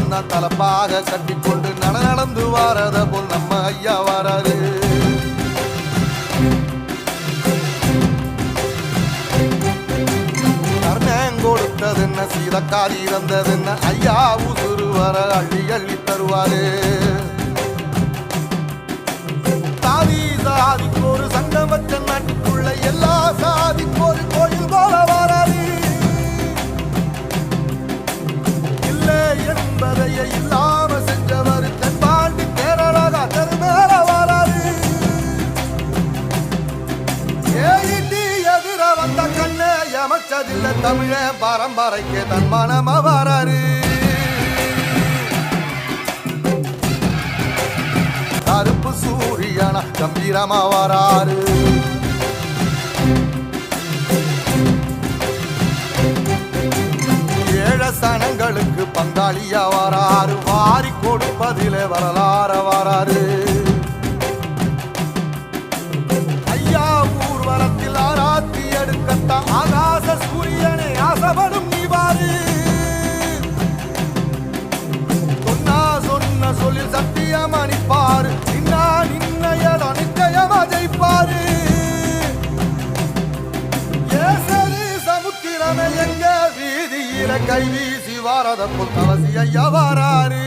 மட்டும் தான் தலப்பாக கட்டிக்கொண்டு நடந்து வாரத போல் நம்ம ஐயா வராரு. கர்ணன் கொடுத்தது என்ன, சீதக்காரி இறந்தது என்ன, ஐயா உசுறு வர அள்ளி அள்ளி தருவாரு. சாதி சாதிக்கு ஒரு சங்கம் வச்ச நாட்டுக்குள்ள எல்லா சாதிக்கு ஒரு கோயில் போல வராது. இல்லை என்பதையே இல்லாம செஞ்சவர் தென்பாண்டி கேரளா மேல வராது. ஏடி எதிர வந்த கண்ணை அமைச்சதில்லை தமிழ பரம்பரைக்கு தன் மனமா வராரு. கருப்பு சூரியனா கம்பீரமா வராரு. ஏழ சனங்களுக்கு பங்காளியா வராரு. வாரி கொடுப்பதிலே வரலாற வராரு. ஐயா ஊர்வலத்தில் ஆராத்தி எடுக்கத்தான் ஆகாச சூரியனே ஆசைப்படும் நீவாரு. சொன்ன சொல்லில் சத்தியம் அணிப்பாரு. நின்னையடா நிச்சயமா ஜெயிப்பாரு. ஏசரி சமுத்திரமே எங்க வீதியில கை வீசி வாரத புத்தவசி ஐயா வாராரு.